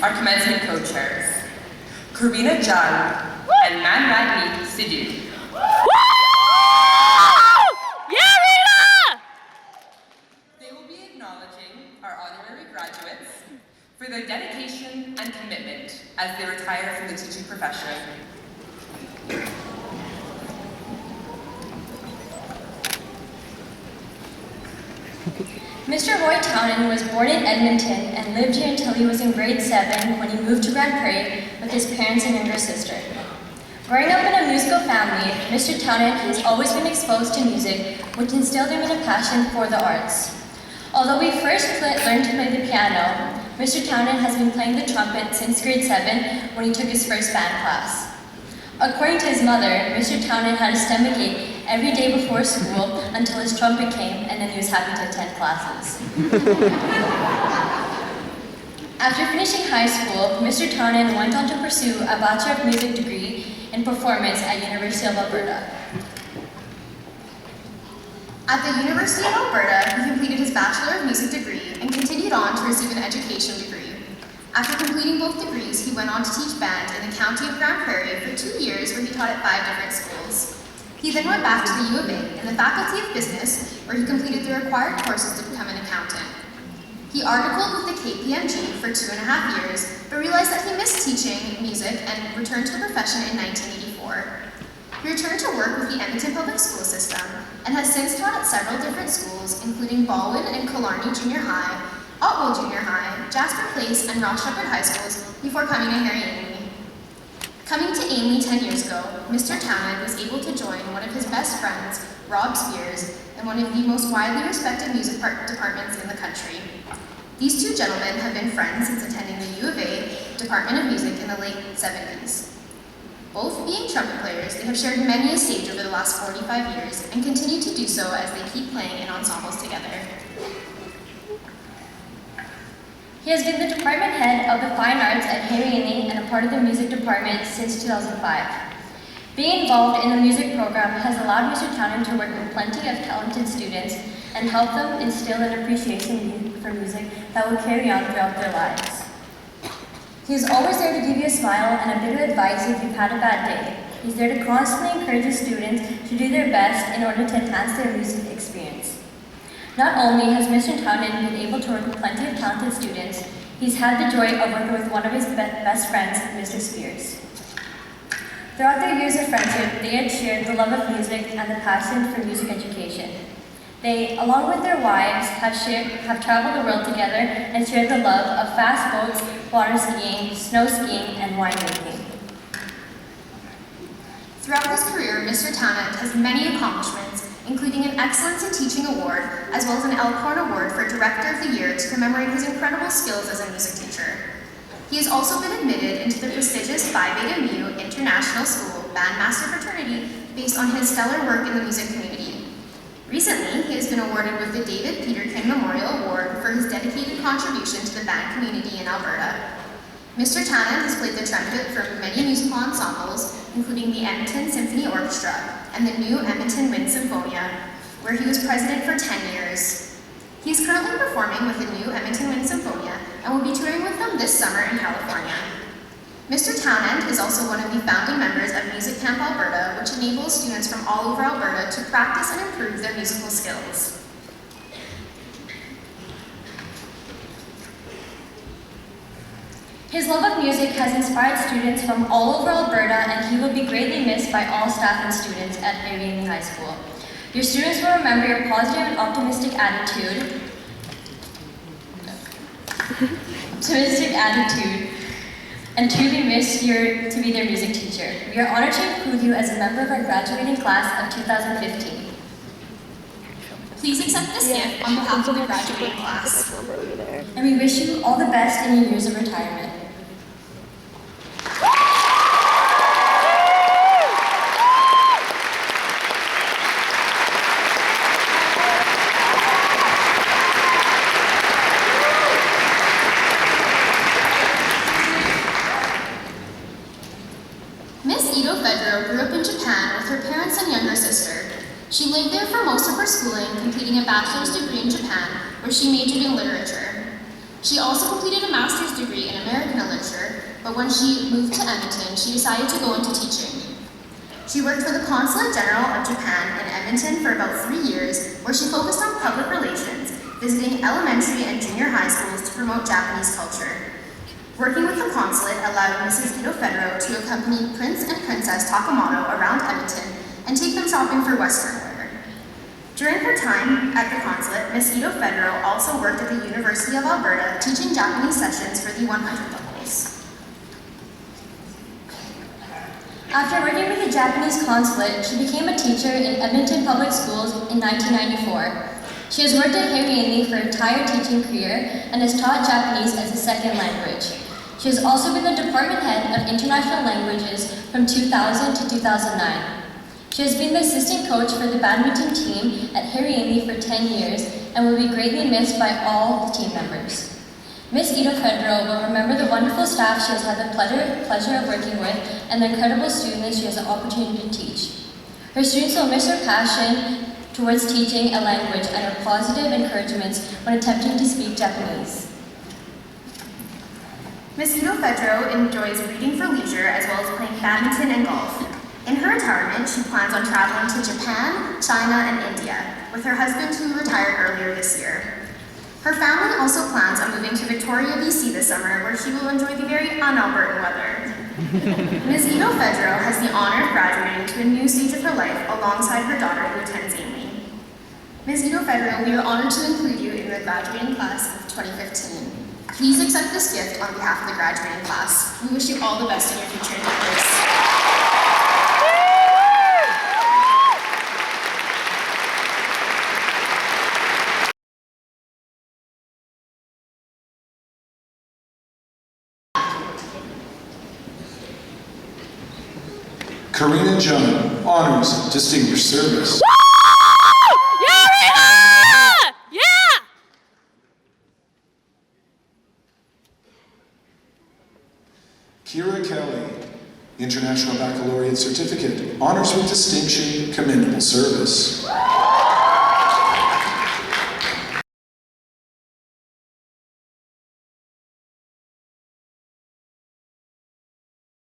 our commencement co-chairs, Rina and Manratni Sidhu. Yeah, Rina! They will be acknowledging our honorary graduates for their dedication and commitment as they retire from the teaching profession. Mr. Roy Townend was born in Edmonton and lived here until he was in grade 7 when he moved to Grand Prairie with his parents and younger sister. Growing up in a musical family, Mr. Townend has always been exposed to music, which instilled him in a passion for the arts. Although we first learned to play the piano, Mr. Townend has been playing the trumpet since grade 7 when he took his first band class. According to his mother, Mr. Townend had to stem a gate every day before school until his trumpet came and then he was happy to attend classes. After finishing high school, Mr. Townend went on to pursue a Bachelor of Music degree in performance at University of Alberta. At the University of Alberta, he completed his Bachelor of Music degree and continued on to receive an education degree. After completing both degrees, he went on to teach band in the county of Grand Prairie for 2 years where he taught at 5 different schools. He then went back to the U of A in the Faculty of Business where he completed the required courses to become an accountant. He articled with the KPMG for 2.5 years, but realized that he missed teaching music and returned to the profession in 1984. He returned to work with the Edmonton Public School System and has since taught at several different schools, including Baldwin and Killarney Junior High, Otwell Junior High, Jasper Place, and Ross Shepherd High Schools before coming to Harry Ainley. Coming to Ainley 10 years ago, Mr. Townend was able to join one of his best friends, Rob Spears, in one of the most widely respected music departments in the country. These two gentlemen have been friends since attending the U of A Department of Music in the late 70s. Both being trumpet players, they have shared many a stage over the last 45 years and continue to do so as they keep playing in ensembles together. He has been the department head of the Fine Arts at Harry Ainley and a part of the music department since 2005. Being involved in the music program has allowed Mr. Townend to work with plenty of talented students and help them instill an appreciation for music that will carry on throughout their lives. He is always there to give you a smile and a bit of advice if you've had a bad day. He's there to constantly encourage his students to do their best in order to enhance their music experience. Not only has Mr. Townend been able to work with plenty of talented students, he's had the joy of working with one of his best friends, Mr. Spears. Throughout their years of friendship, they had shared the love of music and the passion for music education. They, along with their wives, have traveled the world together and shared the love of fast boats, water skiing, snow skiing, and winemaking. Throughout his career, Mr. Townend has many accomplishments, including an Excellence in Teaching Award, as well as an Elkhorn Award for Director of the Year to commemorate his incredible skills as a music teacher. He has also been admitted into the prestigious Phi Beta Mu International School Bandmaster Fraternity based on his stellar work in the music community. Recently, he has been awarded with the David Peterkin Memorial Award for his dedicated contribution to the band community in Alberta. Mr. Townend has played the trumpet for many musical ensembles, including the Edmonton Symphony Orchestra and the new Edmonton Wind Symphonia, where he was president for 10 years. He is currently performing with the new Edmonton Wind Symphonia and will be touring with them this summer in California. Mr. Townend is also one of the founding members of Music Camp Alberta, which enables students from all over Alberta to practice and improve their musical skills. His love of music has inspired students from all over Alberta, and he will be greatly missed by all staff and students at Harry Ainley High School. Your students will remember your positive and optimistic attitude, and truly miss you to be their music teacher. We are honored to include you as a member of our graduating class of 2015. Please accept this gift on behalf of the graduating class. And we wish you all the best in your years of retirement. She lived there for most of her schooling, completing a bachelor's degree in Japan, where she majored in literature. She also completed a master's degree in American literature but when she moved to Edmonton, she decided to go into teaching. She worked for the Consulate General of Japan in Edmonton for about 3 years, where she focused on public relations, visiting elementary and junior high schools to promote Japanese culture. Working with the consulate allowed Mrs. Ito Federo to accompany Prince and Princess Takamoto around Edmonton and take them shopping for Western wear. During her time at the consulate, Ms. Ito Federo also worked at the University of Alberta teaching Japanese sessions for the 100 levels. After working with the Japanese consulate, she became a teacher in Edmonton Public Schools in 1994. She has worked at Harry Ainley for her entire teaching career and has taught Japanese as a second language. She has also been the department head of international languages from 2000 to 2009. She has been the assistant coach for the badminton team at Harry Ainley for 10 years and will be greatly missed by all the team members. Ms. Ito Federo will remember the wonderful staff she has had the pleasure of working with and the incredible students she has the opportunity to teach. Her students will miss her passion towards teaching a language and her positive encouragements when attempting to speak Japanese. Ms. Ito Federo enjoys reading for leisure as well as playing badminton and golf. In her retirement, she plans on traveling to Japan, China, and India with her husband who retired earlier this year. Her family also plans on moving to Victoria, BC this summer, where she will enjoy the very un-Albertan weather. Ms. Ito Federo has the honor of graduating to a new stage of her life alongside her daughter who attends Ainley. Ms. Ito Federo, we are honored to include you in the graduating class of 2015. Please accept this gift on behalf of the graduating class. We wish you all the best in your future endeavors. Rina John, honors, distinguished service. Yeah, Rina! Yeah! Kira Kelly, International Baccalaureate Certificate, honors with distinction, commendable service.